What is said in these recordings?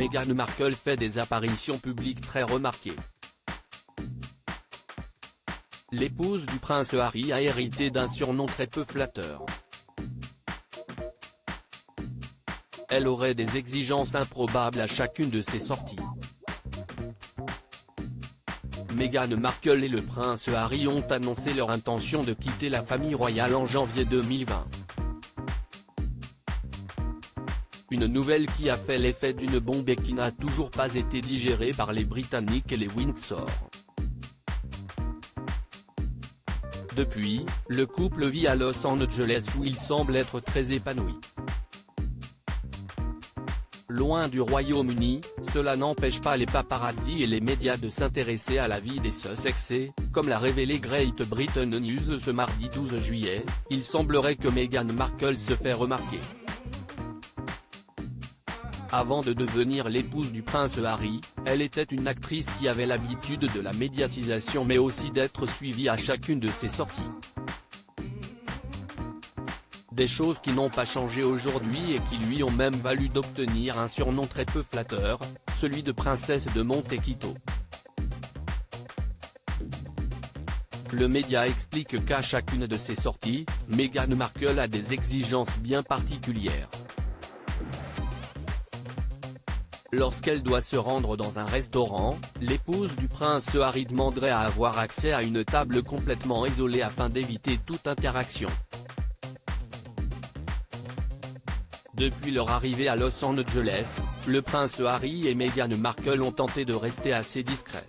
Meghan Markle fait des apparitions publiques très remarquées. L'épouse du prince Harry a hérité d'un surnom très peu flatteur. Elle aurait des exigences improbables à chacune de ses sorties. Meghan Markle et le prince Harry ont annoncé leur intention de quitter la famille royale en janvier 2020. Une nouvelle qui a fait l'effet d'une bombe et qui n'a toujours pas été digérée par les Britanniques et les Windsor. Depuis, le couple vit à Los Angeles où il semble être très épanoui. Loin du Royaume-Uni, cela n'empêche pas les paparazzi et les médias de s'intéresser à la vie des Sussexais, comme l'a révélé Great Britain News ce mardi 12 juillet, il semblerait que Meghan Markle se fait remarquer. Avant de devenir l'épouse du prince Harry, elle était une actrice qui avait l'habitude de la médiatisation mais aussi d'être suivie à chacune de ses sorties. Des choses qui n'ont pas changé aujourd'hui et qui lui ont même valu d'obtenir un surnom très peu flatteur, celui de princesse de Monte-Quito. Le média explique qu'à chacune de ses sorties, Meghan Markle a des exigences bien particulières. Lorsqu'elle doit se rendre dans un restaurant, l'épouse du prince Harry demanderait à avoir accès à une table complètement isolée afin d'éviter toute interaction. Depuis leur arrivée à Los Angeles, le prince Harry et Meghan Markle ont tenté de rester assez discrets.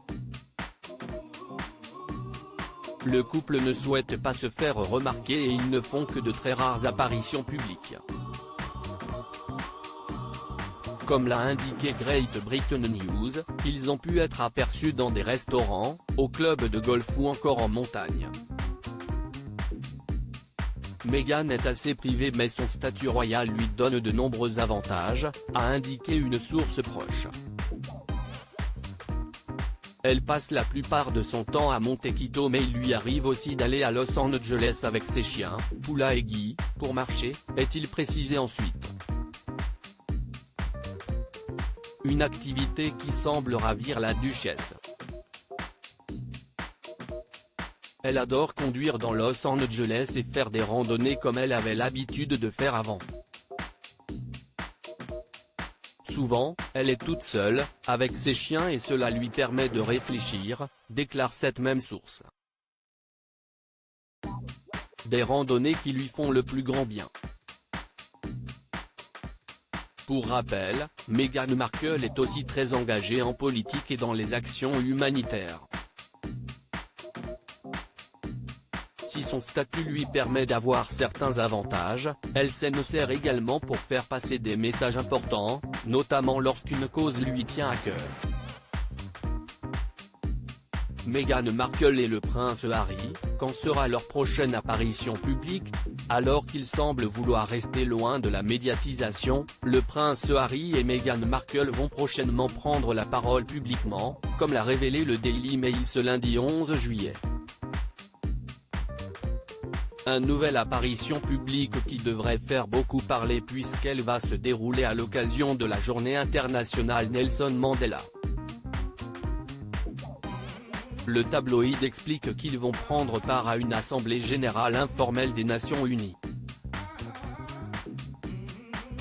Le couple ne souhaite pas se faire remarquer et ils ne font que de très rares apparitions publiques. Comme l'a indiqué Great Britain News, ils ont pu être aperçus dans des restaurants, au club de golf ou encore en montagne. Meghan est assez privée mais son statut royal lui donne de nombreux avantages, a indiqué une source proche. Elle passe la plupart de son temps à Monte-Quito mais il lui arrive aussi d'aller à Los Angeles avec ses chiens, Poula et Guy, pour marcher, est-il précisé ensuite. Une activité qui semble ravir la duchesse. Elle adore conduire dans Los Angeles et faire des randonnées comme elle avait l'habitude de faire avant. Souvent, elle est toute seule, avec ses chiens et cela lui permet de réfléchir, déclare cette même source. Des randonnées qui lui font le plus grand bien. Pour rappel, Meghan Markle est aussi très engagée en politique et dans les actions humanitaires. Si son statut lui permet d'avoir certains avantages, elle s'en sert également pour faire passer des messages importants, notamment lorsqu'une cause lui tient à cœur. Meghan Markle et le prince Harry, quand sera leur prochaine apparition publique? Alors qu'il semble vouloir rester loin de la médiatisation, le prince Harry et Meghan Markle vont prochainement prendre la parole publiquement, comme l'a révélé le Daily Mail ce lundi 11 juillet. Une nouvelle apparition publique qui devrait faire beaucoup parler puisqu'elle va se dérouler à l'occasion de la journée internationale Nelson Mandela. Le tabloïd explique qu'ils vont prendre part à une assemblée générale informelle des Nations Unies.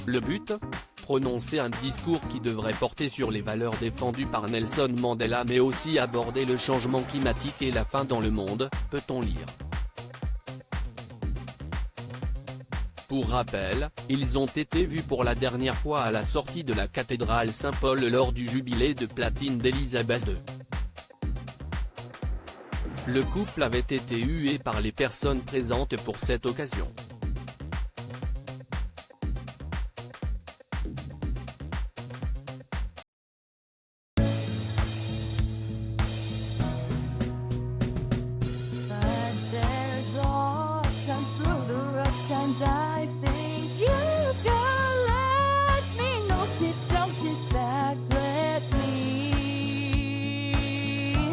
Le but ? Prononcer un discours qui devrait porter sur les valeurs défendues par Nelson Mandela mais aussi aborder le changement climatique et la faim dans le monde, peut-on lire. Pour rappel, ils ont été vus pour la dernière fois à la sortie de la cathédrale Saint-Paul lors du jubilé de platine d'Élisabeth II. Le couple avait été hué par les personnes présentes pour cette occasion. I think you can let me know. Sit down, sit back, let me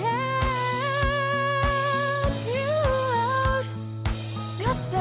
help you out. Just